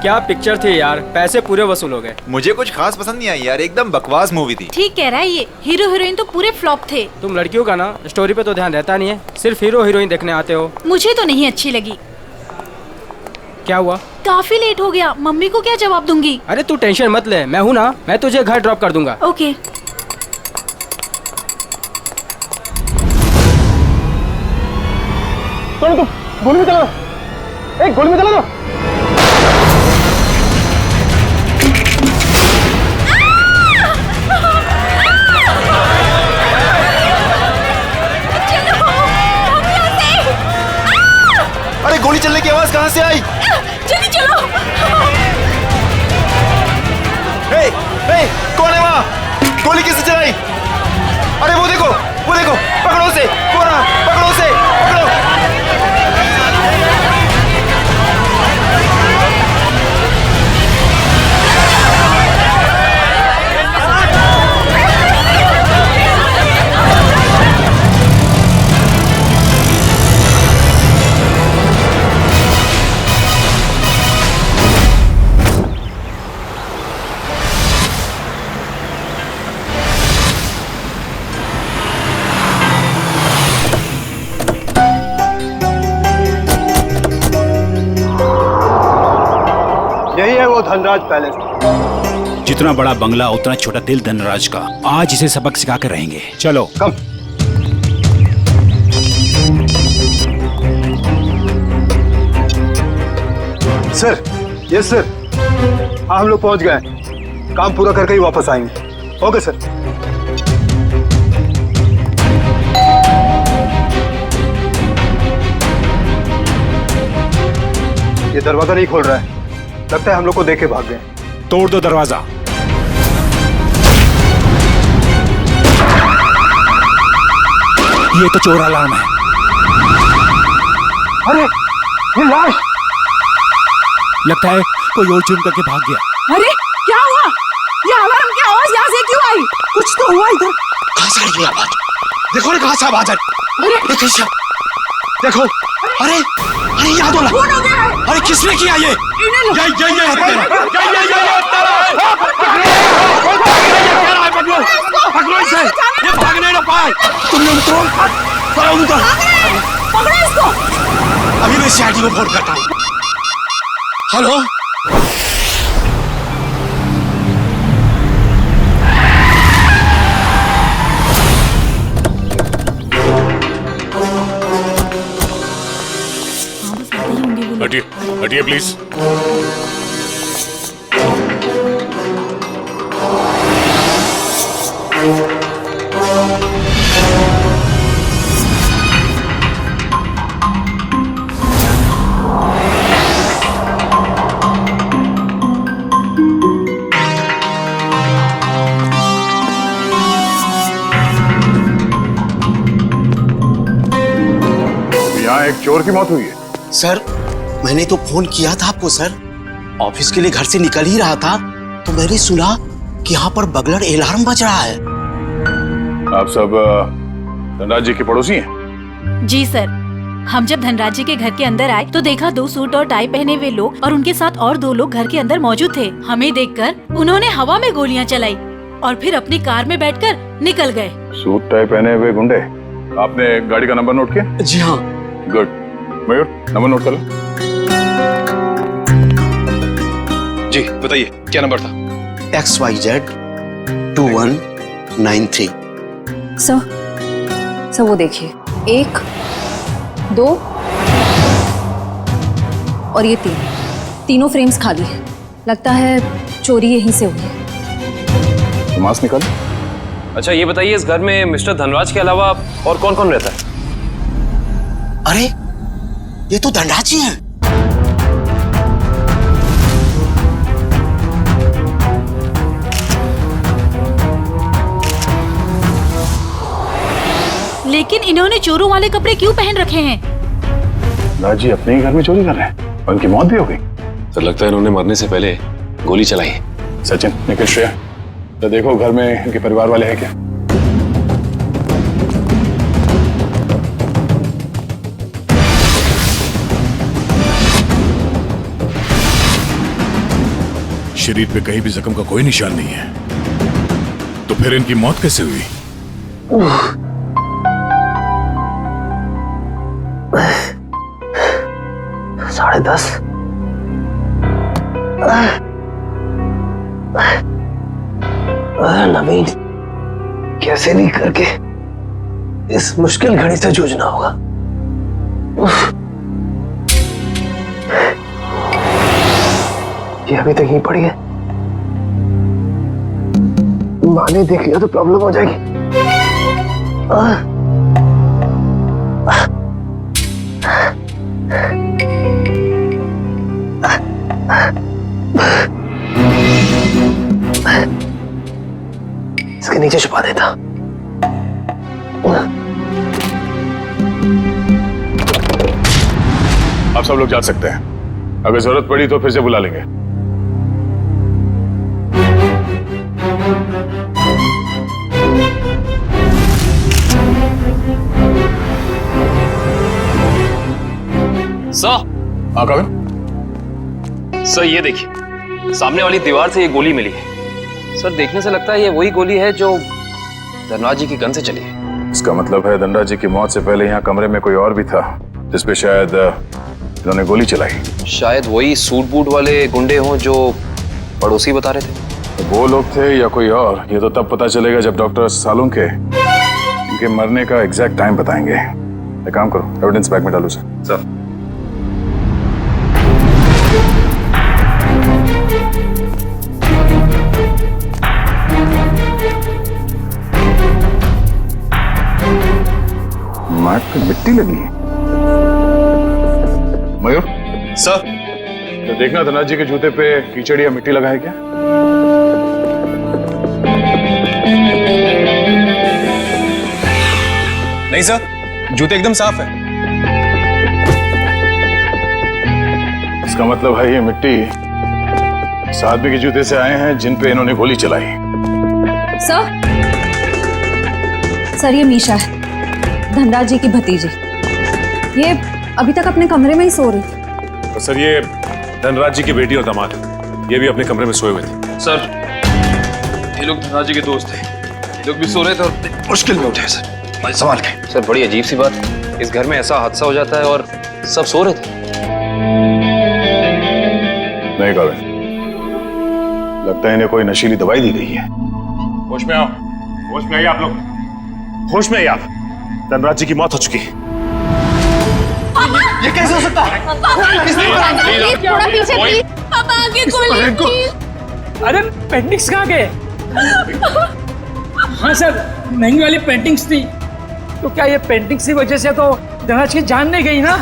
क्या पिक्चर थी यार, पैसे पूरे वसूल हो गए। मुझे कुछ खास पसंद नहीं आई यार, एकदम बकवास मूवी थी। ठीक कह रहा है ये, हीरो हीरोइन तो पूरे फ्लॉप थे। तुम लड़कियों का ना स्टोरी पे तो ध्यान रहता नहीं है, सिर्फ हीरो हीरोइन देखने आते हो। मुझे तो नहीं अच्छी लगी। क्या हुआ? काफी लेट हो गया, मम्मी को क्या जवाब दूंगी? अरे तू टेंशन मत ले, मैं हूँ ना, मैं तुझे घर ड्रॉप कर दूंगा। ओके। तो गोली में चला दो, एक गोली में चला दो। अरे गोली चलने की आवाज कहाँ से आई? जल्दी चलो। हे, कौन है वहाँ? गोली किसने चलाई? अरे वो देखो, पकड़ो उसे, पकड़ो उसे, पकड़ो। यही है वो धनराज पैलेस। जितना बड़ा बंगला उतना छोटा दिल धनराज का। आज इसे सबक सिखा कर रहेंगे। चलो कम। Sir, yes sir. हाँ, हम लोग पहुंच गए। काम पूरा करके ही वापस आएंगे। Okay sir. ये दरवाजा नहीं खोल रहा है, लगता है हम लोग को देख के भाग गए। तोड़ दो दरवाजा। ये तो चोर अलार्म है। अरे ये लाश! लगता है कोई और जुर्म करके भाग गया। अरे क्या हुआ? ये अलार्म की आवाज यहाँ से क्यों आई? कुछ तो हुआ इधर। कहाँ से आई ये आवाज? देखो ना कहाँ से आवाज आई। देखो, अरे याद हो कौन हो गया है? अरे किसने किया ये? पकड़ो इसे, ये भागने ना पाए। तुम लोग तो पकड़ो इसको। अभी मैं सीआईडी को फोन करता हूँ। हेलो, हटिए प्लीज। यहाँ एक चोर की मौत हुई है। सर, मैंने तो फोन किया था आपको सर। ऑफिस के लिए घर से निकल ही रहा था तो मैंने सुना कि यहाँ पर बगलर अलार्म बज रहा है। आप सब धनराज जी के पड़ोसी हैं? जी सर, हम जब धनराज जी के घर के अंदर आए तो देखा 2 सूट और टाई पहने हुए लोग और उनके साथ और 2 लोग घर के अंदर मौजूद थे। हमें देखकर उन्होंने हवा में गोलियां चलाई और फिर अपनी कार में बैठकर निकल गए। सूट टाई पहने हुए गुंडे। आपने गाड़ी का नंबर नोट किया? जी हाँ। गुड। मयूर, नंबर नोट कर लो। जी बताइए, क्या नंबर था? XYZ 2193। सर वो देखिए, 1, 2 और ये 3, तीनों फ्रेम्स खाली है। लगता है चोरी यहीं से हुई है। तो मास्क निकाल। अच्छा ये बताइए, इस घर में मिस्टर धनराज के अलावा और कौन कौन रहता है? अरे ये तो धनराज जी हैं। लेकिन इन्होंने चोरों वाले कपड़े क्यों पहन रखे हैं? धनराज जी अपने ही घर में चोरी कर रहे हैं। उनकी मौत भी हो गई। तो लगता है इन्होंने मरने से पहले गोली चलाई है। सचिन, निखिल, श्रेया, तो देखो घर में इनके परिवार वाले हैं क्या? शरीर पे कहीं भी जख्म का कोई निशान नहीं है, तो फिर इनकी मौत कैसे हुई? साढ़े 10। नवीन, कैसे भी करके इस मुश्किल घड़ी से जूझना होगा। ये अभी तक यहीं पड़ी है, माँ ने देख लिया तो प्रॉब्लम हो जाएगी। इसके नीचे छुपा देता। आप सब लोग जा सकते हैं, अगर जरूरत पड़ी तो फिर से बुला लेंगे। सर। हाँ कविन? सर ये देखिए, सामने वाली दीवार से ये गोली मिली है। सर देखने से लगता है ये वही गोली है जो धनराज जी की गन से चली है। इसका मतलब है धनराज जी की मौत से पहले यहाँ कमरे में कोई और भी था जिसपे शायद इन्होंने गोली चलाई। शायद वही सूट बूट वाले गुंडे हों जो पड़ोसी बता रहे थे। तो वो लोग थे या कोई और, ये तो तब पता चलेगा जब डॉक्टर सालुंके के इनके मरने का एग्जैक्ट टाइम बताएंगे। एक काम करो, एविडेंस बैग में डालो सर। मार्क पे मिट्टी लगी है। मयूर सर, तो देखना धनराज जी के जूते पे कीचड़ या मिट्टी लगा है क्या? नहीं सर, जूते एकदम साफ है। इसका मतलब है ये मिट्टी इस आदमी के जूते से आए हैं जिन पे इन्होंने गोली चलाई। सर ये मीशा है, धनराज जी की भतीजी। ये अभी तक अपने कमरे में ही सो रही थी। तो सर ये धनराज जी की बेटी और दामाद है, ये भी अपने कमरे में सोए हुए थे। सर ये लोग धनराज जी के दोस्त थे, ये लोग भी सो रहे थे और मुश्किल में उठे सर। मैं संभाल के। सर बड़ी अजीब सी बात, इस घर में ऐसा हादसा हो जाता है और सब सो रहे थे। नहीं कविन, लगता है इन्हें कोई नशीली दवाई दी गई है। होश में आओ, होश में आइए आप लोग, होश में आइए आप। धनराज जी की मौत हो चुकी है। ये कैसे हो सकता है? थोड़ा पीछे प्लीज। पापा आगे खोलिए प्लीज। अरे पेंटिंग्स कहाँ गए? हाँ सर, महंगी वाली पेंटिंग्स थी। तो क्या ये पेंटिंग्स की वजह से तो धनराज की जान नहीं गई ना?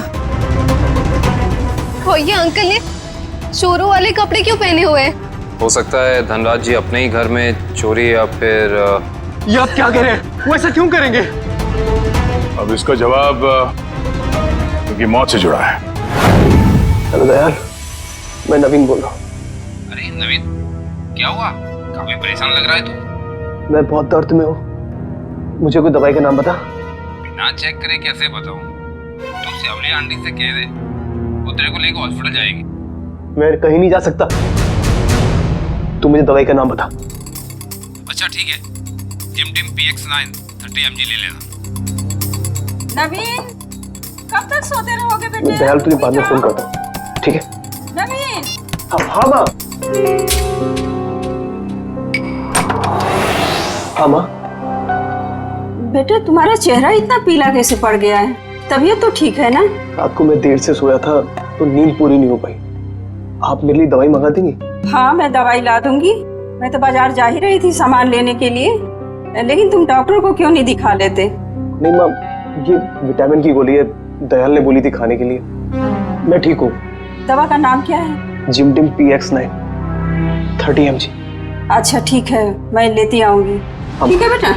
वो ये अंकल ने चोरों वाले कपड़े क्यों पहने हुए हैं? हो सकता है धनराज जी अपने ही घर में चोरी या फिर ये आप क्या कह रहे हैं? वो ऐसा क्यों करेंगे? अब इसका जवाब उनकी मौत से जुड़ा है। हेलो दयाल, मैं नवीन बोल रहा हूँ। अरे नवीन, क्या हुआ? काफी परेशान लग रहा है तू। मैं बहुत दर्द में हूँ, मुझे कोई दवाई का नाम बता। बिना चेक करे कैसे बताऊं? तू सेवली आंटी से कह दे, वो तेरे को लेकर हॉस्पिटल जाएगी। मैं कहीं नहीं जा सकता, तू मुझे दवाई का नाम बता। अच्छा ठीक है, जिमटिम PX9 30 mg ले लेना। नवीन, कब तक सोते रहोगे बेटे? दयाल तुझे बाद में फोन करता हूँ, ठीक है? नवीन। हाँ माँ। हाँ माँ। बेटा तुम्हारा चेहरा इतना पीला कैसे पड़ गया है? तबीयत तो ठीक है ना? रात को मैं देर से सोया था तो नींद पूरी नहीं हो पाई। आप मेरे लिए दवाई मंगा देंगी? हाँ मैं दवाई ला दूंगी। मैं तो बाजार जा ही रही थी सामान लेने के लिए, लेकिन तुम डॉक्टर को क्यों नहीं दिखा लेते? नहीं माँ, ये विटामिन की गोली है, दयाल ने बोली थी खाने के लिए। मैं ठीक हूँ। दवा का नाम क्या है? जिमटिम PX9 30 mg। अच्छा ठीक है, मैं लेती आऊंगी। ठीक है बेटा।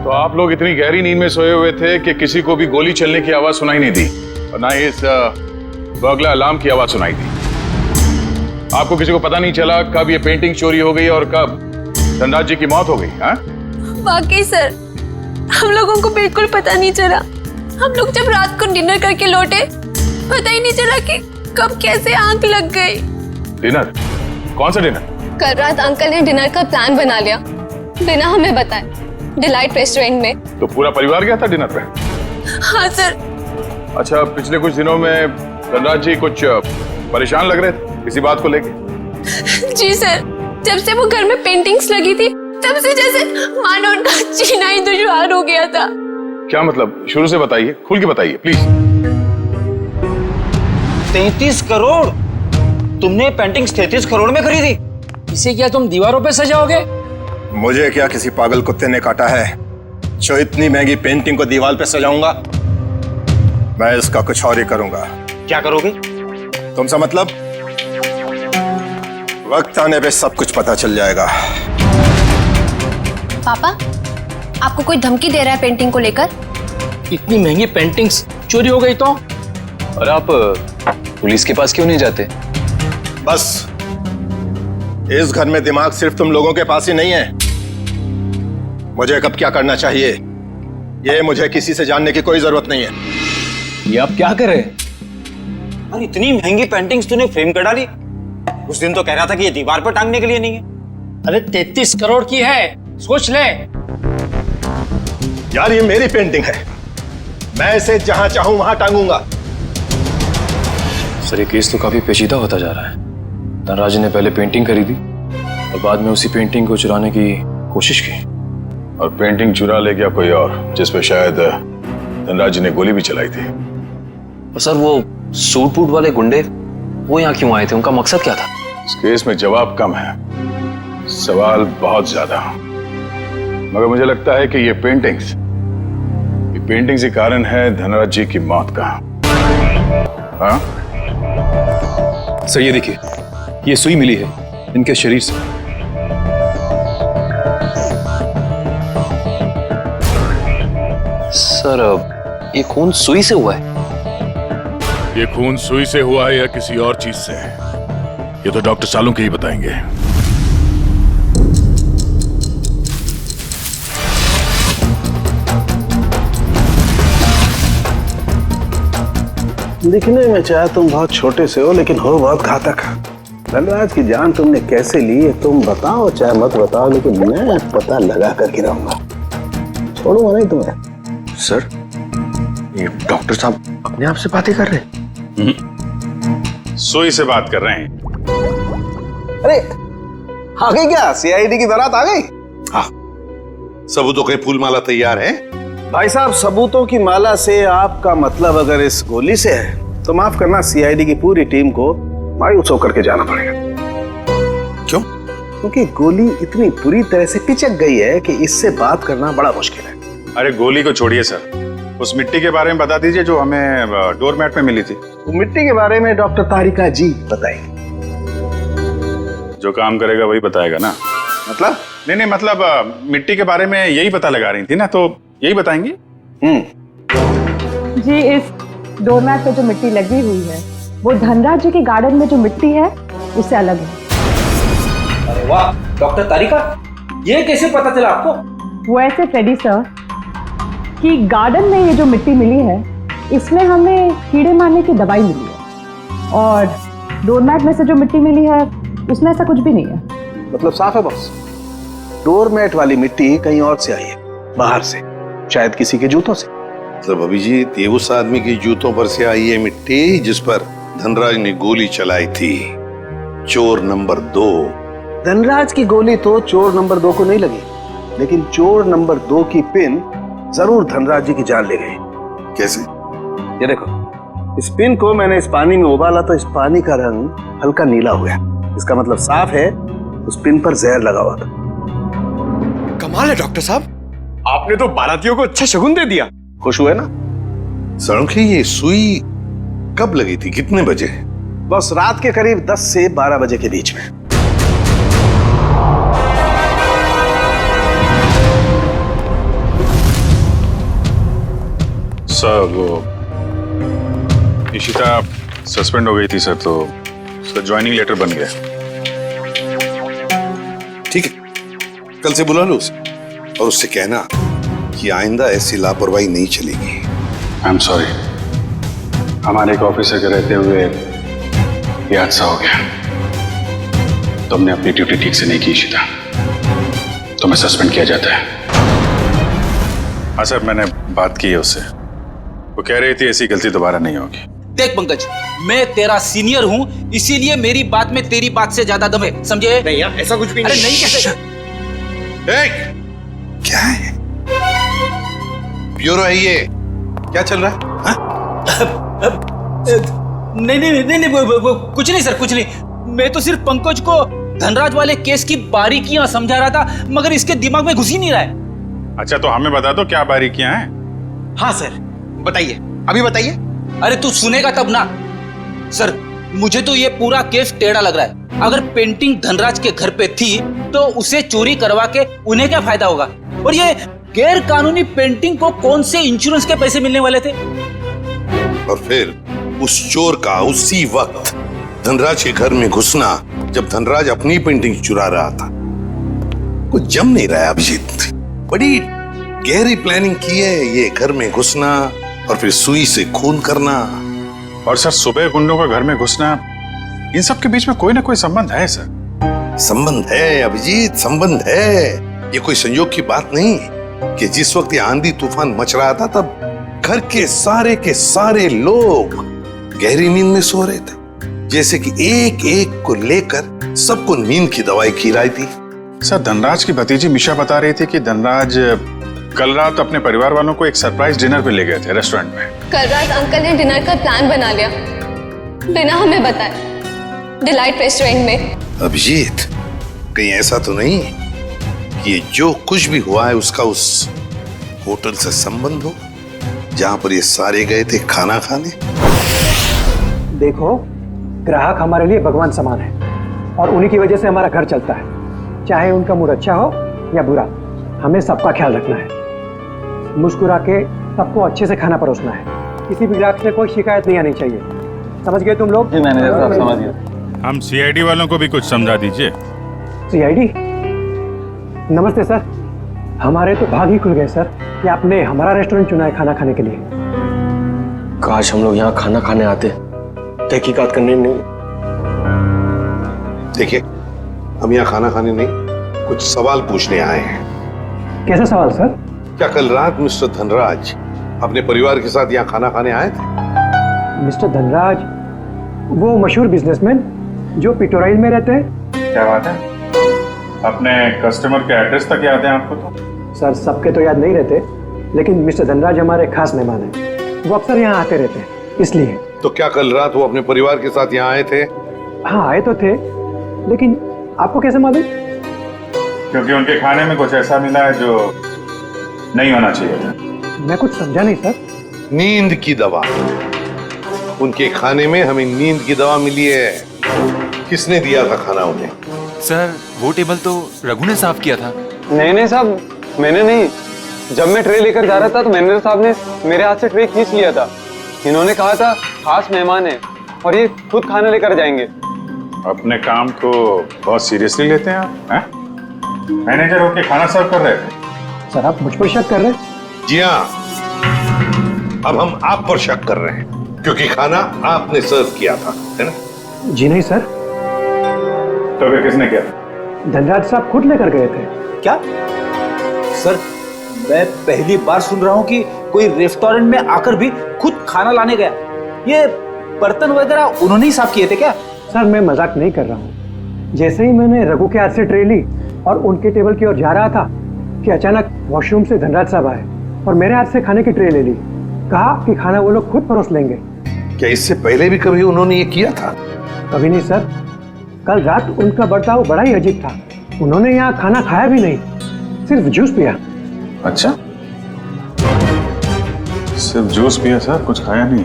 तो आप लोग इतनी गहरी नींद में सोए हुए थे कि किसी को भी गोली चलने की आवाज सुनाई नहीं दी और ना ही इस बर्गला अलार्म की आवाज सुनाई दी। आपको किसी को पता नहीं चला कब ये पेंटिंग चोरी हो गई और कब धनराज जी की मौत हो गई? हाँ? वाकई सर, हम लोगों को बिल्कुल पता नहीं चला। हम लोग जब रात को डिनर करके लौटे, पता ही नहीं चला कि कब कैसे आंख लग गई। डिनर? कौन सा डिनर? कल रात अंकल ने डिनर का प्लान बना लिया बिना हमें बताए, डिलाइट रेस्टोरेंट में। तो पूरा परिवार गया था डिनर पे? हाँ सर। अच्छा, पिछले कुछ दिनों में धनराज जी कुछ परेशान लग रहे थे किसी बात को लेके? जी सर, जब से वो घर में पेंटिंग्स लगी थी तब से जैसे मानो उनका जीना ही दुश्वार हो गया था। क्या मतलब? शुरू से बताइए, खुल के बताइए प्लीज। 33 करोड़? तुमने पेंटिंग्स 33 करोड़ में खरीदी? इसे क्या तुम दीवारों पे सजाओगे? मुझे क्या किसी पागल कुत्ते ने काटा है जो इतनी महंगी पेंटिंग को दीवार पे सजाऊंगा? मैं इसका कुछ और ही करूंगा। क्या करोगे? तुमसे मतलब? वक्त आने पे सब कुछ पता चल जाएगा। पापा, आपको कोई धमकी दे रहा है पेंटिंग को लेकर? इतनी महंगी पेंटिंग्स चोरी हो गई तो? और आप पुलिस के पास क्यों नहीं जाते? बस इस घर में दिमाग सिर्फ तुम लोगों के पास ही नहीं है। मुझे कब क्या करना चाहिए ये मुझे किसी से जानने की कोई जरूरत नहीं है। ये आप क्या कर रहे हैं? अरे इतनी महंगी पेंटिंग्स तूने फ्रेम कर डाली? उस दिन तो कह रहा था कि ये दीवार पर टांगने के लिए नहीं है। अरे 33 करोड़ की है, सोच ले। यार ये मेरी पेंटिंग है, मैं इसे जहां चाहूं वहां टांगूंगा। सर, ये केस तो काफी पेचीदा होता जा रहा है। धनराज ने पहले पेंटिंग खरीदी और बाद में उसी पेंटिंग को चुराने की कोशिश की। और पेंटिंग चुरा ले गया कोई और, जिसपे शायद धनराज ने गोली भी चलाई थी। और सर, वो सूट बूट वाले गुंडे वो यहाँ क्यों आए थे? उनका मकसद क्या था? इस केस में जवाब कम है, सवाल बहुत ज्यादा। मगर मुझे लगता है कि ये पेंटिंग्स ही कारण है धनराज जी की मौत का। हाँ? सर, ये देखिए, ये सुई मिली है इनके शरीर से। सर, ये खून सुई से हुआ है? ये खून सुई से हुआ है या किसी और चीज से, ये तो डॉक्टर सालुंके ही बताएंगे। दिखने में चाहे तुम बहुत छोटे से हो, लेकिन हो बहुत घातक। धनराज की जान तुमने कैसे ली है तुम बताओ चाहे मत बताओ, लेकिन मैं पता लगा कर गिराऊंगा, छोड़ूंगा नहीं तुम्हें। सर, ये डॉक्टर साहब अपने आप से बातें कर रहे हैं? सुई से बात कर रहे हैं। अरे आ गई क्या? सीआईडी की बारात आ गई? हाँ, सबूतों के फूल माला तैयार है। भाई साहब, सबूतों की माला से आपका मतलब अगर इस गोली से है तो माफ करना, सीआईडी की पूरी टीम को मायूस होकर के जाना पड़ेगा। क्यों? क्योंकि गोली इतनी बुरी तरह से पिचक गई है कि इससे बात करना बड़ा मुश्किल है। अरे गोली को छोड़िए सर, उस मिट्टी के बारे में बता दीजिए जो हमें डोरमैट में मिली थी। तो मिट्टी के बारे में डॉक्टर तारिका जी बताएंगे। जो काम करेगा वही बताएगा ना? मतलब? नहीं, मतलब मिट्टी के बारे में यही पता लगा रही थी ना, तो यही बताएंगी। जी, इस डोरमैट पे जो मिट्टी लगी हुई है वो धनराज जी के गार्डन में जो मिट्टी है उससे अलग है। अरे वाह डॉक्टर तारिका, ये कैसे पता चला आपको? वो ऐसे फ्रेडी सर कि गार्डन में ये जो मिट्टी मिली है इसमें हमें कीड़े मारने की दवाई मिली है, और डोरमैट में से जो मिट्टी मिली है उसमें ऐसा कुछ भी नहीं है। मतलब साफ है बॉस, डोरमैट वाली मिट्टी कहीं और से आई है, बाहर से, शायद किसी के जूतों से। मतलब अभिजीत, ये उस आदमी की जूतों पर से आई है मिट्टी जिस पर धनराज ने गोली चलाई थी, चोर नंबर 2। धनराज की गोली तो चोर नंबर 2 को नहीं लगी, लेकिन चोर नंबर 2 की पिन जरूर धनराज जी की जान ले गई। कैसे? ये देखो, इस पिन को मैंने इस पानी में उबाला तो इस पानी का रंग हल्का नीला हो गया। इसका मतलब साफ है उस पिन पर जहर लगा हुआ था। कमाल है डॉक्टर साहब, आपने तो बारातियों को अच्छा शगुन दे दिया। खुश हुए ना? सड़की, ये सुई कब लगी थी, कितने बजे? बस रात के करीब 10 से 12 बजे के बीच में। सर, वो इशिता सस्पेंड हो गई थी सर, तो उसका ज्वाइनिंग लेटर बन गया। ठीक है, कल से बुला लो उसे और उससे कहना कि आइंदा ऐसी लापरवाही नहीं चलेगी। आई एम सॉरी, हमारे एक ऑफिसर के रहते हुए ये हादसा हो गया। तुमने अपनी ड्यूटी ठीक से नहीं की इशिता, तुम्हें सस्पेंड किया जाता है। हाँ सर, मैंने बात की है उससे, वो कह रही थी ऐसी गलती दोबारा नहीं होगी। देख पंकज, मैं तेरा सीनियर हूँ, इसीलिए मेरी बात में तेरी बात से ज्यादा दम है, समझे? नहीं यार, ऐसा कुछ भी नहीं। अरे नहीं कैसे? क्या है? ब्यूरो है ये, क्या चल रहा है? नहीं, कुछ नहीं सर, कुछ नहीं। मैं तो सिर्फ पंकज को धनराज वाले केस की बारीकियां समझा रहा था, मगर इसके दिमाग में घुस ही नहीं रहा है। अच्छा, तो हमें बता दो क्या बारीकियां हैं। हाँ सर, बताइए, अभी बताइए। अरे तू सुनेगा तब ना। सर, मुझे तो ये पूरा केस टेढ़ा लग रहा है। अगर पेंटिंग धनराज के घर पे थी तो उसे चोरी करवा के उन्हें क्या फायदा होगा? और ये गैर कानूनी पेंटिंग को कौन से इंश्योरेंस के पैसे मिलने वाले थे? और फिर उस चोर का उसी वक्त धनराज के घर में घुसना, जब धनराज अपनी पेंटिंग चुरा रहा था। कुछ जम नहीं रहा है अभिजीत। बड़ी गहरी प्लानिंग की है ये घर में घुसना और फिर सुई से खून करना। और सर, सुबह गुंडों का घर में घुसना, इन सब के बीच में कोई ना कोई संबंध है सर। संबंध है अभिजीत, संबंध है। ये कोई संयोग की बात नहीं कि जिस वक्त ये आंधी तूफान मच रहा था तब घर के सारे लोग गहरी नींद में सो रहे थे, जैसे कि एक एक को लेकर सबको नींद की दवाई खिलाई थी। सर, धनराज की भतीजी मिशा बता रही थी कि धनराज कल रात अपने परिवार वालों को एक सरप्राइज डिनर पे ले गए थे रेस्टोरेंट में। कल रात अंकल ने डिनर का प्लान बना लिया बिना हमें बताए, डिलाइट रेस्टोरेंट में। अभिजीत, कहीं ऐसा तो नहीं कि ये जो कुछ भी हुआ है उसका उस होटल से संबंध हो जहां पर ये सारे गए थे खाना खाने? देखो, ग्राहक हमारे लिए भगवान समान है और उन्हीं की वजह से हमारा घर चलता है। चाहे उनका मूड अच्छा हो या बुरा, हमें सबका ख्याल रखना है। मुस्कुरा के सबको अच्छे से खाना परोसना है। किसी भी ग्राहक से कोई शिकायत नहीं आनी चाहिए। समझ गए तुम लोग? जी मैनेजर साहब, समझ गए। हम सीआईडी वालों को भी कुछ समझा दीजिए। सीआईडी? नमस्ते सर, हमारे तो भाग ही खुल गए सर कि आपने हमारा रेस्टोरेंट चुना है खाना खाने के लिए। काश हम लोग यहाँ खाना खाने आते, तहकीकात करने नहीं। देखिए, हम यहाँ खाना खाने नहीं, कुछ सवाल पूछने आए हैं। कैसा सवाल सर? क्या कल रात मिस्टर धनराज अपने परिवार के साथ यहाँ खाना खाने आए थे? मिस्टर धनराज, वो मशहूर बिजनेसमैन जो पिटोराइल में रहते हैं। क्या बात है? अपने कस्टमर के एड्रेस तक याद है आपको? तो सर, सबके तो याद नहीं रहते, लेकिन मिस्टर धनराज हमारे खास मेहमान हैं। वो अक्सर यहाँ आते रहते हैं, इसलिए। तो क्या कल रात वो अपने परिवार के साथ यहाँ आए थे? हाँ, आए तो थे, लेकिन आपको कैसे मालूम? क्योंकि उनके खाने में कुछ ऐसा मिला है जो नहीं होना चाहिए था। मैं कुछ समझा नहीं सर। नींद की दवा। उनके खाने में हमें नींद की दवा मिली है। किसने दिया था खाना उन्हें? सर, वो टेबल तो रघु ने साफ किया था। नहीं साहब, मैंने नहीं। जब मैं ट्रे लेकर जा रहा था तो मैनेजर साहब ने मेरे हाथ से ट्रे खींच लिया था। इन्होंने कहा था खास मेहमान है और ये खुद खाना लेकर जाएंगे। अपने काम को बहुत सीरियसली लेते हैं आप, हैं? मैनेजर होके खाना सर्व कर रहे थे। सर, आप मुझ पर शक कर रहे हैं? जी हाँ, अब हम आप पर शक कर रहे हैं क्योंकि खाना आपने सर्व किया था, है ना? जी नहीं सर। तो फिर किसने किया? धनराज साहब खुद लेकर गए थे। क्या? सर, मैं पहली बार सुन रहा हूँ कि कोई रेस्टोरेंट में आकर भी खुद खाना लाने गया। ये बर्तन वगैरह उन्होंने ही साफ किए थे क्या? सर, मैं मजाक नहीं कर रहा हूँ। जैसे ही मैंने रघु के हाथ से ट्रे ली और उनके टेबल की ओर जा रहा था कि अचानक वॉशरूम से धनराज साहब आए और मेरे हाथ से खाने की ट्रे ले ली। कहा कि खाना वो लोग खुद परोस लेंगे। क्या इससे पहले भी कभी उन्होंने ये किया था? कभी नहीं सर। कल रात उनका बर्ताव बड़ा ही अजीब था। उन्होंने यहाँ खाना खाया भी नहीं, सिर्फ जूस पिया। अच्छा, सिर्फ जूस पिया सर, कुछ खाया नहीं,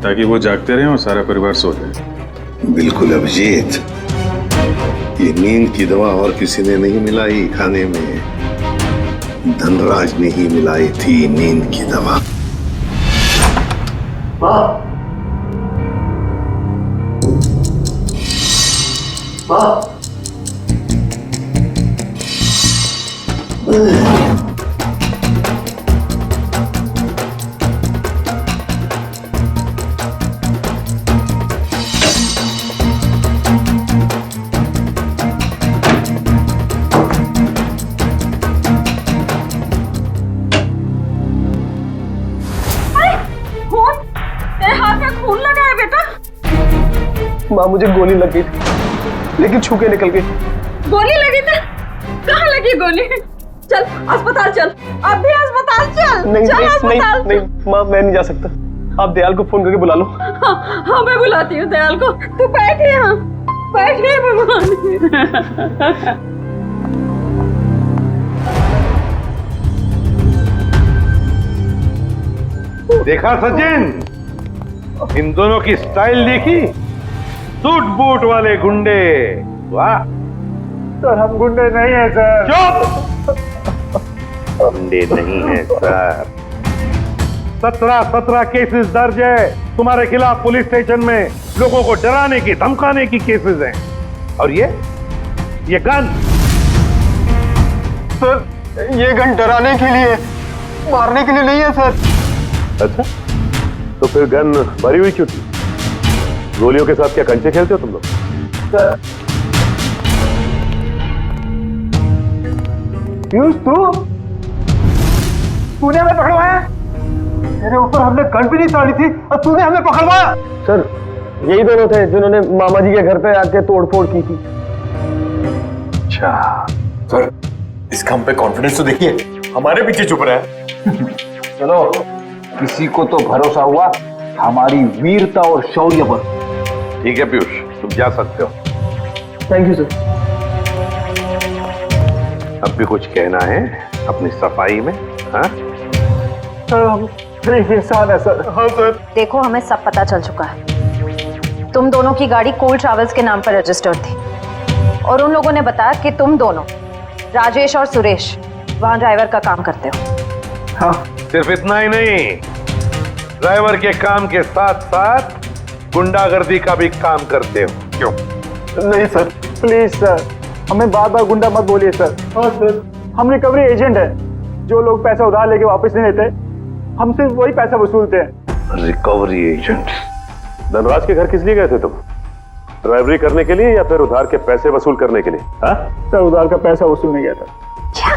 ताकि वो जागते रहे और सारा परिवार सो जाए। बिल्कुल अभिजीत, ये नींद की दवा और किसी ने नहीं मिलाई खाने में, धनराज ने ही मिलाई थी नींद की दवा। माँ मुझे गोली लग गई थी, लेकिन छू के निकल गई। गोली लगी थी? कहाँ लगी गोली? चल अस्पताल चल, अब भी अस्पताल चल। नहीं चल नहीं अस्पताल। नहीं माँ, मैं नहीं जा सकता। आप दयाल को फोन करके बुला लो। हाँ मैं बुलाती हूँ दयाल को। तू बैठ यहाँ, बैठ भगवान। देखा सचिन, इन दोनों की स्टाइल देखी? सूट बूट वाले गुंडे। वाह सर, हम गुंडे नहीं हैं सर। चुप! गुंडे नहीं हैं सर। 17 केसेस दर्ज है तुम्हारे खिलाफ पुलिस स्टेशन में। लोगों को डराने की धमकाने की केसेस हैं। और ये गन? सर, ये गन डराने के लिए, मारने के लिए नहीं है सर। अच्छा, तो फिर गन भरी हुई क्यों थी? गोलियों के साथ क्या कंचे खेलते हो तुम लोग? सर, पीयूष तूने हमें पकड़वाया? तेरे ऊपर हमने गन भी नहीं ताड़ी थी और तूने हमें पकड़वाया? सर, यही दोनों थे जिन्होंने मामा जी के घर पे आके तोड़फोड़ की थी। अच्छा सर, इसका हम पे कॉन्फिडेंस तो देखिए, हमारे पीछे चुप रहा है। चलो, किसी को तो भरोसा हुआ हमारी वीरता और शौर्य पर। ठीक है पीयूष, तुम जा सकते हो। Thank you sir. अब भी कुछ कहना है अपनी सफाई में? हाँ सर, हम एक इंसान है सर। हाँ सर। देखो, हमें सब पता चल चुका है। तुम दोनों की गाड़ी कोल ट्रैवल्स के नाम पर रजिस्टर्ड थी और उन लोगों ने बताया कि तुम दोनों, राजेश और सुरेश, वहां ड्राइवर का काम करते हो। हाँ। सिर्फ इतना ही नहीं, ड्राइवर के काम के साथ साथ गुंडागर्दी का भी काम करते हो। क्यों? नहीं सर, प्लीज सर, हमें बार बार गुंडा मत बोलिए सर। हाँ सर, हम रिकवरी एजेंट है। जो लोग पैसा उधार लेके वापस नहीं देते, हम सिर्फ वही पैसा वसूलते हैं। Recovery agent? धनराज के घर किस लिए गए थे तुम? ड्राइवरी करने के लिए या फिर उधार के पैसे वसूल करने के लिए? हाँ सर, उधार का पैसा वसूलने गया था। क्या?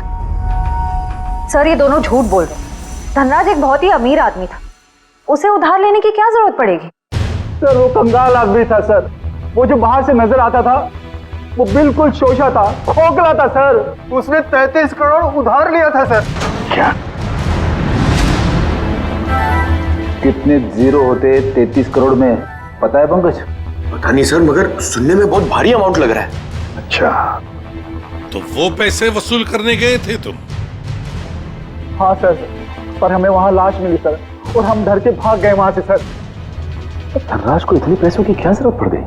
सर, ये दोनों झूठ बोल रहे हैं। धनराज एक बहुत ही अमीर आदमी था, उसे उधार लेने की क्या जरूरत पड़ेगी? सर, वो कंगाल आदमी था सर। वो जो बाहर से नजर आता था, वो बिल्कुल शोषा था, खोखला था सर। उसने 33 करोड़ उधार लिया था सर। क्या? कितने जीरो होते 33 करोड़ में, पता है पंकज? पता नहीं सर, मगर सुनने में बहुत भारी अमाउंट लग रहा है। अच्छा, तो वो पैसे वसूल करने गए थे तुम? हाँ सर, पर हमें वहां लाश मिली सर और हम डर के भाग गए वहां से सर। धनराज को इतने पैसों की क्या जरूरत पड़ गई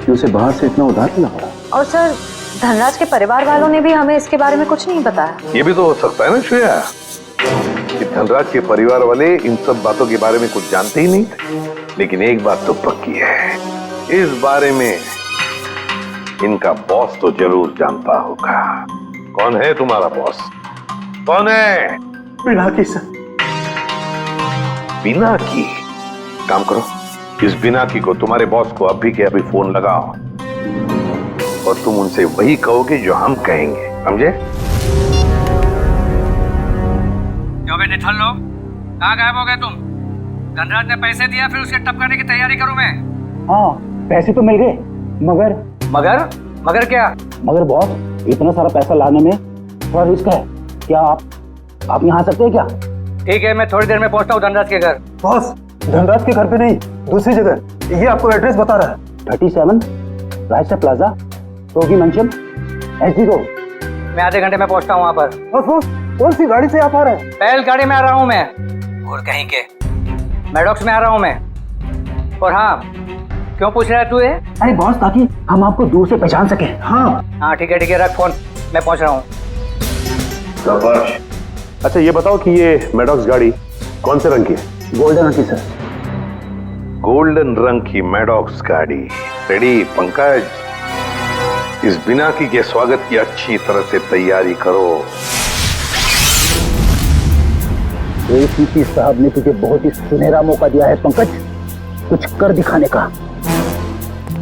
कि उसे बाहर से इतना उधार लेना पड़ा? और सर, धनराज के परिवार वालों ने भी हमें इसके बारे में कुछ नहीं बताया। ये भी तो हो सकता है ना श्रेया, कि धनराज के परिवार वाले इन सब बातों के बारे में कुछ जानते ही नहीं थे। लेकिन एक बात तो पक्की है, इस बारे में इनका बॉस तो जरूर जानता होगा। कौन है तुम्हारा बॉस? कौन है? पिनाकी सर। पिनाकी? काम करो, इस पिनाकी को, तुम्हारे बॉस को अभी के अभी फोन लगाओ और तुम उनसे वही कहोगे जो हम कहेंगे, समझे? क्यों बे निठल्लो, कहाँ गायब हो गए तुम? धनराज ने पैसे दिया, फिर उसके टपकाने की तैयारी करूं मैं? हाँ, पैसे तो मिल गए, मगर क्या? मगर बॉस, इतना सारा पैसा लाने में थोड़ा रिस्क है। क्या आप यहाँ आ सकते हैं क्या? ठीक है, मैं थोड़ी देर में पहुंचता हूँ धनराज के घर। बॉस, धनराज के घर पे नहीं, दूसरी जगह। ये आपको एड्रेस बता रहा है। 37 रायसा प्लाजा, रोगी मंचन, एसडी रोड। मैं आधे घंटे में पहुंचता हूँ वहाँ पर। बॉस, कौन सी गाड़ी से आप आ रहे हैं? पहल गाड़ी में आ रहा हूँ मैं। और कहीं के मैडॉक्स में आ रहा हूँ मैं। और हाँ, क्यों पूछ रहा है तू ये? अरे बॉस, ताकि हम आपको दूर से पहचान सके। हाँ ठीक है, रख फोन, मैं पहुंच रहा हूँ। अच्छा ये बताओ कि ये मैडॉक्स गाड़ी कौन से रंग की है? गोल्डन रंग की सर। गोल्डन रंग की मैडॉक्स गाड़ी रेडी? पंकज, इस बिनाकी के स्वागत की अच्छी तरह से तैयारी करो। एसीपी साहब ने तुझे बहुत ही सुनहरा मौका दिया है पंकज, कुछ कर दिखाने का।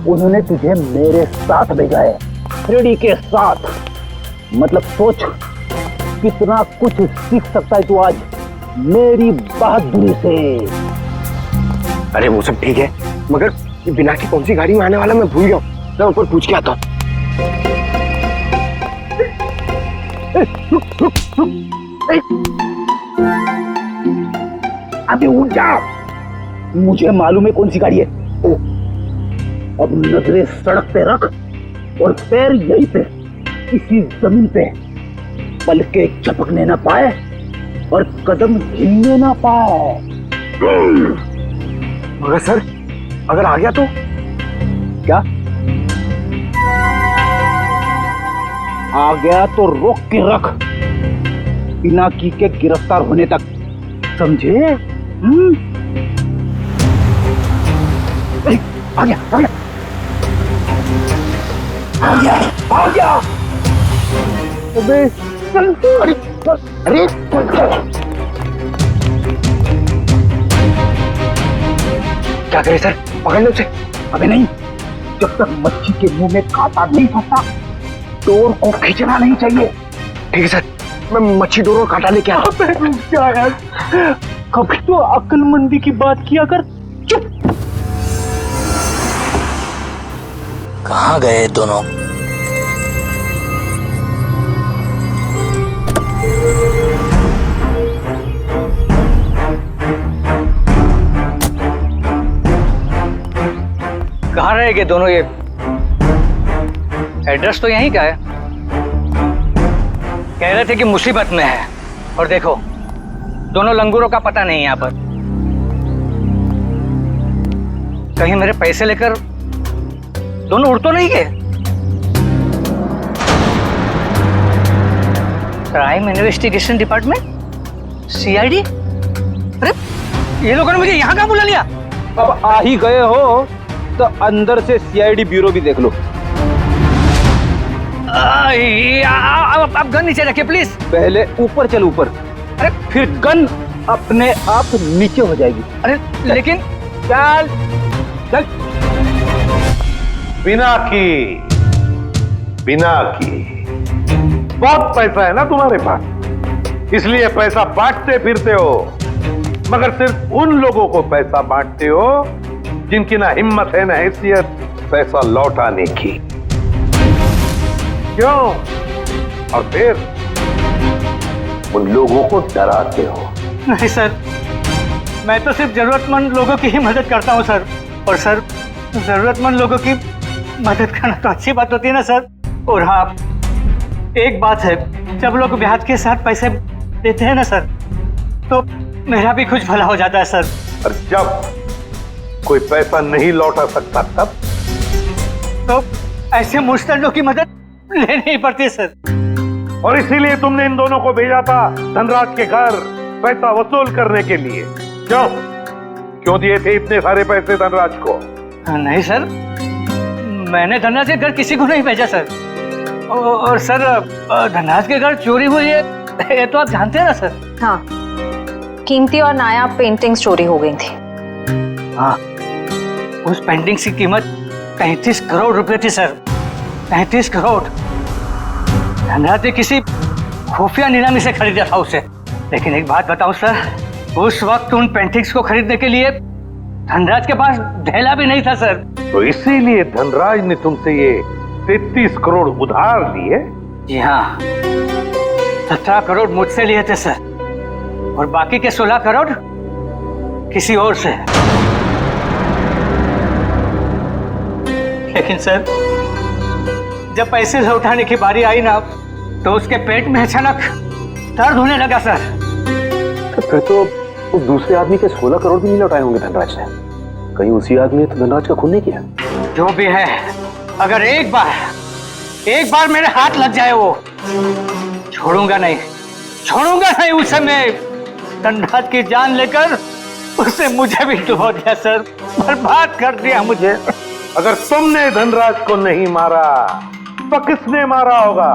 उन्होंने तुझे मेरे साथ भेजा है, रेडी के साथ। मतलब सोच कितना कुछ सीख सकता है तू आज मेरी बहादुरी से। अरे वो सब ठीक है, मगर बिना की कौन सी गाड़ी में आने वाला मैं भूल गया हूँ। मैं ऊपर पूछ के आता हूँ। अबे उठ जा, मुझे मालूम है कौन सी गाड़ी है। ओ, अब नजरें सड़क पे रख और पैर यहीं पे इसी जमीन पे, पलके झपकने ना पाए और कदम हिलने ना पाए। मगर सर अगर आ गया तो क्या? आ गया तो रोक के रख, बिना की के गिरफ्तार होने तक, समझे? आ गया आ गया आ गया आ गया। अबे चल, अरे अरे क्या करे सर, पकड़ लो उसे। अबे नहीं, जब तक मच्छी के मुंह में कांटा नहीं फंसता डोर को खींचना नहीं चाहिए। ठीक है सर, मैं मच्छी डोर और कांटा लेके आता हूं। क्या यार, कभी तो अक्लमंदी की बात किया कर। चुप। कहाँ गए दोनों? कहाँ रहेंगे दोनों? ये एड्रेस तो यहीं का है। कह रहे थे कि मुसीबत में है, और देखो दोनों लंगूरों का पता नहीं है यहाँ पर। कहीं मेरे पैसे लेकर दोनों उड़ तो नहीं गए? Crime investigation department, CID? अरे ये लोगों ने मुझे यहाँ कहाँ बुला लिया? अब आ ही गए हो तो अंदर से सीआईडी ब्यूरो भी देख लो। आप गन नीचे रखिए प्लीज। पहले ऊपर चल, ऊपर। अरे फिर गन अपने आप नीचे हो जाएगी। अरे लेकिन चल चल। बिना की बहुत पैसा है ना तुम्हारे पास, इसलिए पैसा बांटते फिरते हो, मगर सिर्फ उन लोगों को पैसा बांटते हो जिनकी ना हिम्मत है ना हैसियत पैसा लौटाने की। क्यों? और फिर उन लोगों को डराते हो। नहीं सर, मैं तो सिर्फ जरूरतमंद लोगों की ही मदद करता हूँ सर। और सर, जरूरतमंद लोगों की मदद करना तो अच्छी बात होती है ना सर। और हाँ, एक बात है, जब लोग ब्याज के साथ पैसे देते हैं ना सर, तो मेरा भी कुछ भला हो जाता है सर। और जब कोई पैसा नहीं लौटा सकता तब तो ऐसे मुश्तलों की मदद लेनी ही पड़ती है सर। और इसीलिए तुमने इन दोनों को भेजा था धनराज के घर पैसा वसूल करने के लिए। क्यों दिए थे इतने सारे पैसे धनराज को? नहीं सर, मैंने धनराज के घर किसी को नहीं भेजा सर। और सर, धनराज के घर चोरी हुई है ये तो आप जानते हैं ना सर। हाँ, कीमती और नायाब पेंटिंग्स चोरी हो गई थी। हाँ, उस पेंटिंग की कीमत 33 करोड़ रुपए थी सर। 33 करोड़। धनराज ने किसी खुफिया नीलामी से खरीदा था उसे। लेकिन एक बात बताऊं सर, उस वक्त उन पेंटिंग्स को खरीदने के लिए धनराज के पास ढेला भी नहीं था सर। तो इसीलिए धनराज ने तुमसे ये 33 करोड़ उधार लिए? जी हाँ, 17 करोड़ मुझसे लिए थे सर, और बाकी के 16 करोड़ किसी और से। लेकिन सर, जब पैसे लौटाने की बारी आई ना, तो उसके पेट में अचानक दर्द होने लगा सर। तो फिर तो उस दूसरे आदमी के 16 करोड़ भी नहीं लौटाए होंगे धनराज ने। कहीं उसी आदमी ने तो धनराज का खून नहीं किया? जो भी है, अगर एक बार मेरे हाथ लग जाए वो, छोड़ूंगा नहीं उसे। मैं धनराज की जान लेकर उससे मुझे भी डुबो दिया सर, बर्बाद कर दिया मुझे। अगर तुमने धनराज को नहीं मारा तो किसने मारा होगा?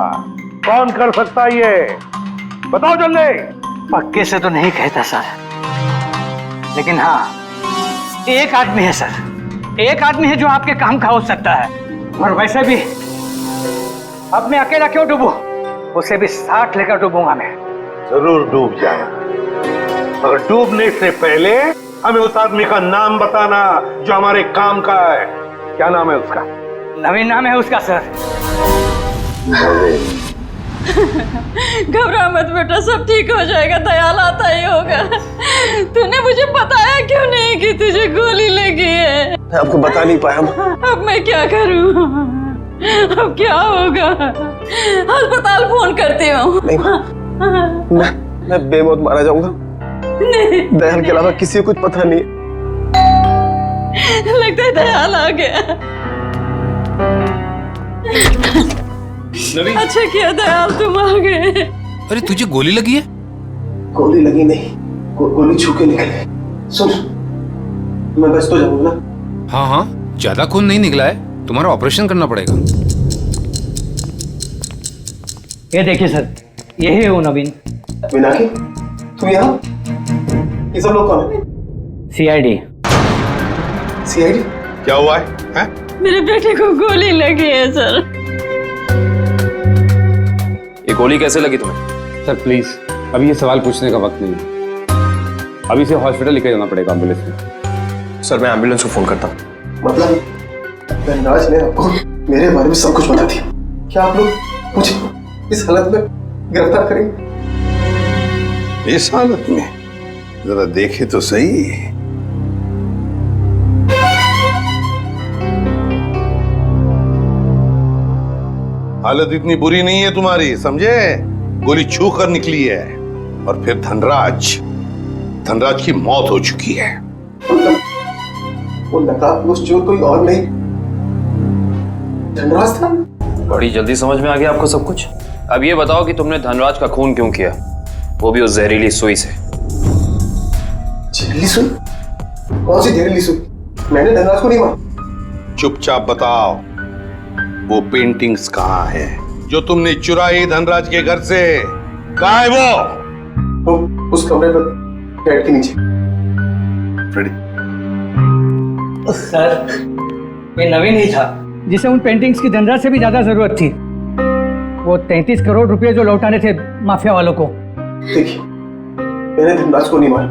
कौन कर सकता ये? बताओ जल्दी। पक्के से तो नहीं कहता सर, लेकिन हाँ, एक आदमी है सर। एक आदमी है जो आपके काम का हो सकता है। और वैसे भी अब मैं अकेला क्यों डूबूं? उसे भी साथ लेकर डूबूंगा मैं। जरूर डूब जाए, मगर डूबने से पहले हमें उस आदमी का नाम बताना जो हमारे काम का है। क्या नाम है उसका? नवीन नाम है उसका सर। घबरा मत बेटा, सब ठीक हो जाएगा, दयाल आता ही होगा। तूने मुझे बताया क्यों नहीं कि तुझे गोली लगी है? मैं आपको बता नहीं पाया। अब मैं क्या करूं? अब क्या होगा? अस्पताल फोन करती हूँ। मैं बेमौत मारा जाऊंगा। दयाल के अलावा किसी को कुछ पता नहीं। लगता है दयाल आ गया। नवीन। अच्छा किया दयाल तुम आ गए। अरे तुझे गोली लगी है? गोली लगी नहीं, गोली छू के निकली। सुन, मैं बच तो जाऊंगा ना? हाँ हाँ, ज्यादा खून नहीं निकला है, तुम्हारा ऑपरेशन करना पड़ेगा। ये देखिए सर, यही है वो नवीन। मीनाक्षी, तुम यहाँ? ये सब लोग कौन है? सीआईडी। सीआईडी? क्या हुआ है? मेरे बेटे को गोली लगी है सर। ये गोली कैसे लगी तुम्हें? सर प्लीज, अभी ये सवाल पूछने का वक्त नहीं है। अभी से हॉस्पिटल लेकर जाना पड़ेगा एम्बुलेंस में। सर मैं एम्बुलेंस को फोन करता हूँ। मतलब धनराज ने आपको मेरे बारे में सब कुछ बता दिया। क्या आप लोग मुझे इस हालत में गिरफ्तार करेंगे? इस हालत में जरा देखे तो सही। हालत इतनी बुरी नहीं है तुम्हारी, समझे? गोली छू कर निकली है और फिर धनराज की मौत हो चुकी है। वो नकाबपोश चोर कोई और नहीं, धनराज था। बड़ी जल्दी समझ में आ गया आपको सब कुछ। अब ये बताओ कि तुमने धनराज का खून क्यों किया, वो भी उस जहरीली सुई से। जहरीली सुई? कौन सी जहरीली सुई? मैंने धनराज को नहीं मारा। चुपचाप बताओ, वो पेंटिंग्स कहाँ है जो तुमने चुराई धनराज के घर से? कहाँ है वो उस कमरे पर बेड के नीचे। फ्रेडी। सर, ये नवीन ही था जिसे उन पेंटिंग्स की धनराज से भी ज्यादा जरूरत थी। वो 33 करोड़ रुपए जो लौटाने थे माफिया वालों को। देखिए, मैंने धनराज को नहीं मारा,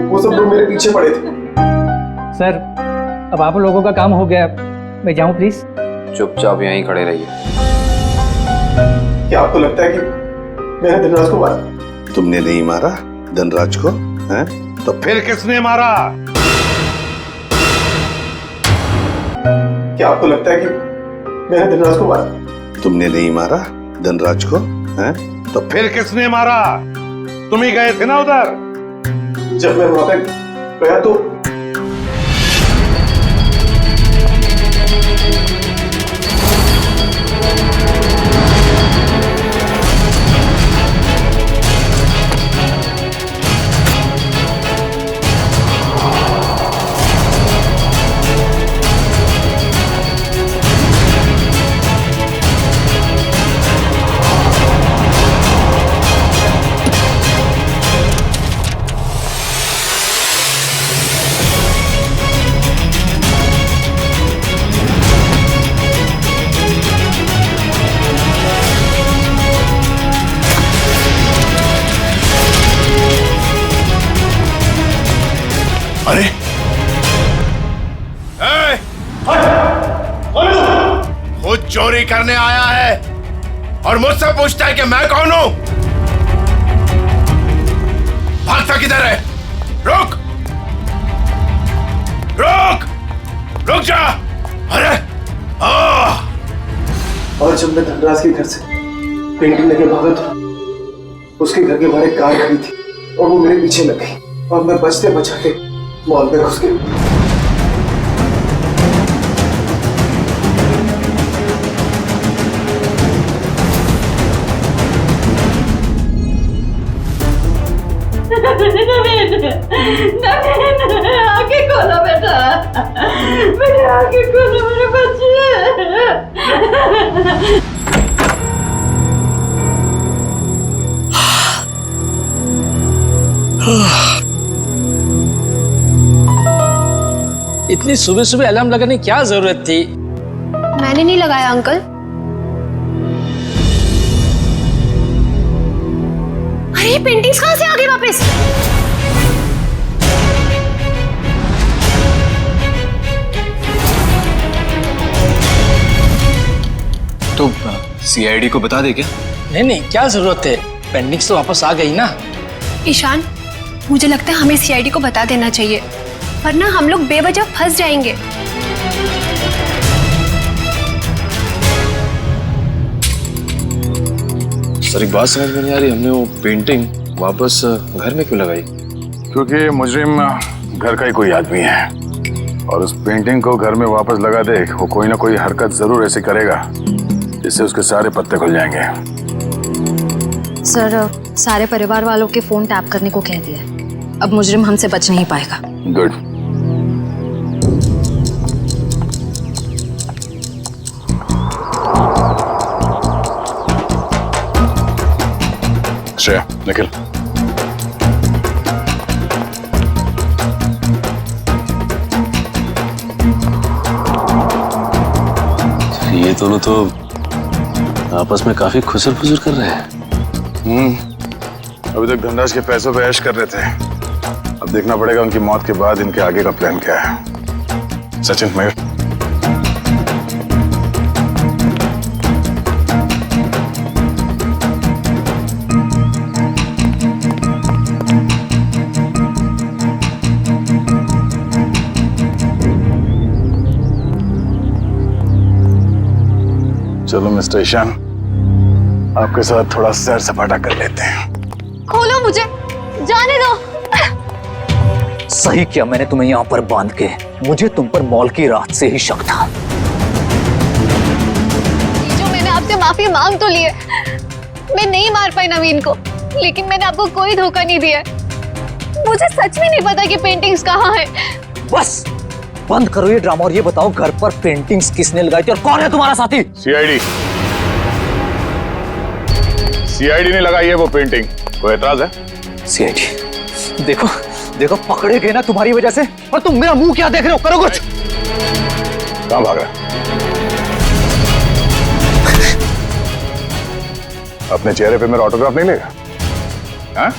वो सब लोग मेरे पीछे पड़े थे। सर, अब आप लोगों का काम हो गया, मैं जाऊं प्लीज? चुपचाप यहीं खड़े रहिए। क्या आपको लगता है कि मैंने धनराज को मारा? तुमने नहीं मारा धनराज को, हैं? तो फिर किसने मारा? क्या आपको लगता है कि मैंने धनराज को मारा? तुमने नहीं मारा धनराज को, हैं? तो फिर किसने मारा? तुम ही गए थे ना उधर। जब मैं वहां पे गया तो अरे खुद चोरी करने आया है और मुझसे पूछता है कि मैं कौन हूं? भागता किधर है? रुक रुक रुक जा। अरे और जब मैं धनराज के घर से पेंटिंग लेके भागा था, उसके घर के बाहर एक कार खड़ी थी और वो मेरे पीछे लग गई और मैं बचते बचाते मॉल में घुस गया। आगे खोलो बेटा, मेरे आगे खोलो मेरे बच्चे। इतनी सुबह सुबह अलार्म लगाने की क्या जरूरत थी? मैंने नहीं लगाया अंकल। अरे पेंटिंग्स कहां से आ गई वापस? तो सीआईडी को बता दे क्या? नहीं, क्या जरूरत है, पेंडिंग्स तो वापस आ गई ना। ईशान, मुझे लगता है हमें सीआईडी को बता देना चाहिए, वरना हम लोग बेवजह फंस जाएंगे। सर एक बात समझ में नहीं आ रही, हमने वो पेंटिंग वापस घर में क्यों लगाई? क्योंकि मुजरिम घर का ही कोई आदमी है और उस पेंटिंग को घर में वापस लगा दे, वो कोई ना कोई हरकत जरूर ऐसी करेगा जिससे उसके सारे पत्ते खुल जाएंगे। सर, सारे परिवार वालों के फोन टैप करने को कह दिया, अब मुजरिम हमसे बच नहीं पाएगा। गुड। श्रेया, निकल। ये दोनों तो आपस में काफी खुसर फुसर कर रहे हैं। अभी तक धनराज के पैसों पे ऐश कर रहे थे, अब देखना पड़ेगा उनकी मौत के बाद इनके आगे का प्लान क्या है। सचिन, मयूर, चलो मिस्टर ईशान, आपके साथ थोड़ा सैर सपाटा कर लेते हैं। खोलो मुझे, जाने दो। सही किया मैंने तुम्हें यहाँ पर बांध के, मुझे तुम पर मॉल की रात से ही शक था। जो मैंने आपसे माफी मांग तो ली है, मैं नहीं मार पाई नवीन को, लेकिन मैंने आपको कोई धोखा नहीं दिया। मुझे सच में नहीं पता कि पेंटिंग्स कहाँ है। बस बंद करो ये ड्रामा और ये बताओ घर पर पेंटिंग्स किसने लगाई थी और कौन है तुम्हारा साथी? सीआईडी ने लगाई है वो पेंटिंग, कोई एतराज है? सीआईडी, देखो देखो पकड़े गए ना तुम्हारी वजह से, और तुम मेरा मुंह क्या देख रहे हो, करो कुछ। कहां भाग रहा? अपने चेहरे पे मेरा ऑटोग्राफ नहीं लेगा? हाँ?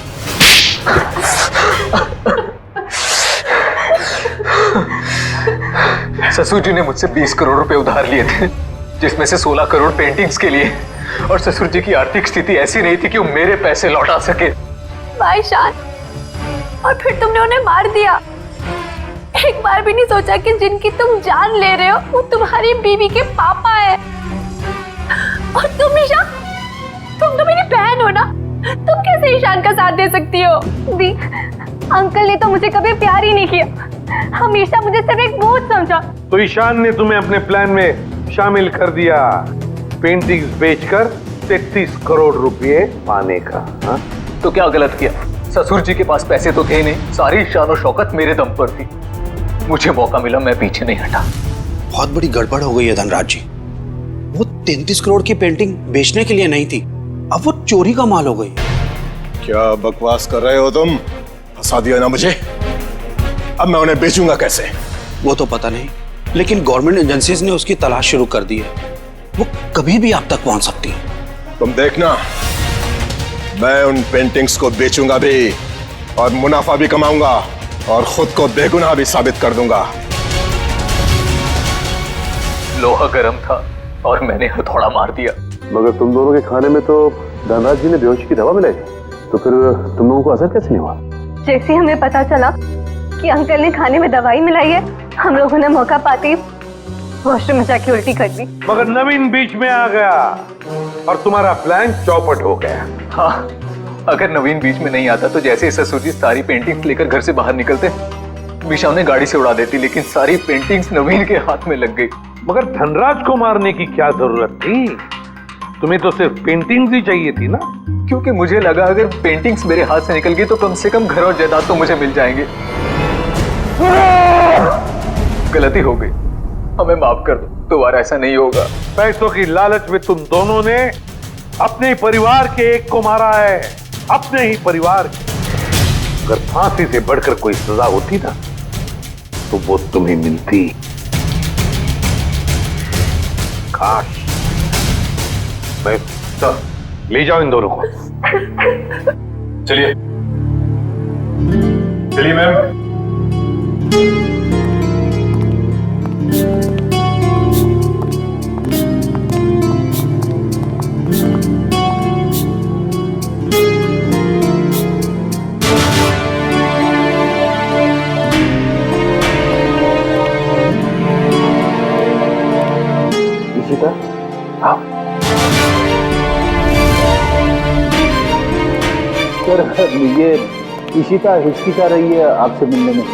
ससुर जी ने मुझसे 20 करोड़ रुपए उधार लिए थे, जिसमें से 16 करोड़ पेंटिंग्स के लिए, और ससुर जी की आर्थिक स्थिति ऐसी नहीं थी कि वो मेरे पैसे लौटा सके। भाई शान, और फिर तुमने उन्हें मार दिया। एक बार भी नहीं सोचा कि जिनकी तुम जान ले रहे हो वो तुम्हारी बीवी के पापा है। और तुम ईशान, तुम तो मेरी बहन हो ना, तुम कैसे ईशान का साथ दे सकती हो? दी, अंकल ने तो मुझे कभी प्यार ही नहीं किया, हमेशा मुझे सिर्फ एक बोझ समझा। तो ईशान ने तुम्हें अपने प्लान में शामिल कर दिया, पेंटिंग्स बेचकर 33 करोड़ रुपए पाने का। हा? तो क्या गलत किया? ससुर जी के पास पैसे तो थे नहीं, सारी शान और शौकत मेरे दम पर थी। मुझे मौका मिला, मैं पीछे नहीं हटा। बहुत बड़ी गड़बड़ हो गई है धनराज जी। वो 33 करोड़ की पेंटिंग बेचने के लिए नहीं थी, अब वो चोरी का माल हो गई। क्या बकवास कर रहे हो तुम? फंसा दिया ना मुझे, अब मैं उन्हें बेचूंगा कैसे? वो तो पता नहीं, लेकिन गवर्नमेंट एजेंसीज ने उसकी तलाश शुरू कर दी है, वो कभी भी आप तक पहुंच सकती है। तुम देखना, मैं उन पेंटिंग्स को बेचूंगा भी और मुनाफा भी कमाऊंगा और खुद को बेगुनाह भी साबित कर दूंगा। लोहा गर्म था और मैंने हथौड़ा मार दिया। मगर तुम दोनों के खाने में तो धनराज जी ने बेहोशी की दवा मिलाई, तो फिर तुम लोगों को असर कैसे नहीं हुआ? जैसे हमें पता चला कि अंकल ने खाने में दवाई मिलाई है, हम लोगों ने मौका पाते ही वॉशरूम में जाके उल्टी कर दी। मगर नवीन बीच में आ गया और तुम्हारा प्लान चौपट हो गया। हाँ, अगर नवीन बीच में नहीं आता तो जैसे ही ससुर जी सारी पेंटिंग्स लेकर घर से बाहर निकलते, मीशा उन्हें गाड़ी से उड़ा देती, लेकिन सारी पेंटिंग्स नवीन के हाथ में लग गई। मगर धनराज को मारने की क्या जरूरत थी? तुम्हें तो सिर्फ पेंटिंग्स ही चाहिए थी ना? क्योंकि मुझे लगा अगर पेंटिंग्स मेरे हाथ से निकल गई तो कम से कम घर और जायदाद तो मुझे मिल जाएंगे। गलती हो गई, हमें माफ कर दो, दोबारा ऐसा नहीं होगा। पैसों की लालच में तुम दोनों ने अपने ही परिवार के एक को मारा है, अपने ही परिवार के। अगर फांसी से बढ़कर कोई सजा होती ना तो वो तुम्हें मिलती। काश मैं ले जाओ इन दोनों को। चलिए चलिए मैम। ये इशिता हिचकिचा रही है आपसे मिलने में।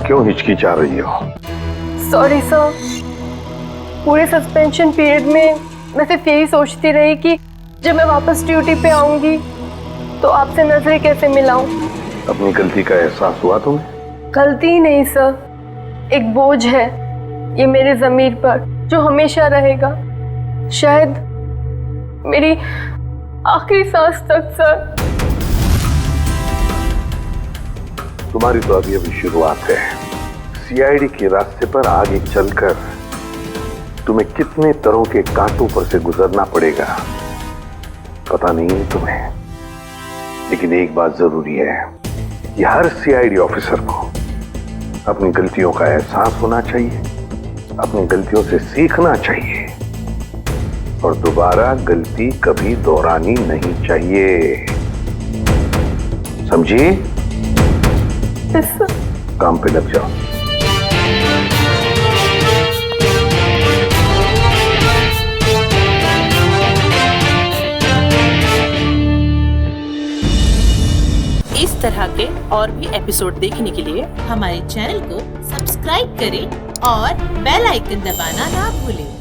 क्यों हिचकिचा रही हो? सॉरी सर, पूरे सस्पेंशन पीरियड में मैं सिर्फ यही सोचती रही कि जब मैं वापस ड्यूटी पे आऊंगी तो आपसे नजरें कैसे मिलाऊं। अपनी गलती का एहसास हुआ तुम्हें? गलती ही नहीं सर, एक बोझ है ये मेरे ज़मीर पर जो हमेशा रहेगा, शायद मेरी आखिरी सांस तक सर। तुम्हारी तो अभी अभी शुरुआत है। सीआईडी के रास्ते पर आगे चलकर तुम्हें कितने तरह के कांटों पर से गुजरना पड़ेगा पता नहीं है तुम्हें, लेकिन एक बात जरूरी है कि हर सीआईडी ऑफिसर को अपनी गलतियों का एहसास होना चाहिए, अपनी गलतियों से सीखना चाहिए और दोबारा गलती कभी दोहरानी नहीं चाहिए। समझी? काम पे लग जाओ। इस तरह के और भी एपिसोड देखने के लिए हमारे चैनल को सब्सक्राइब करें और बेल आइकन दबाना ना भूलें।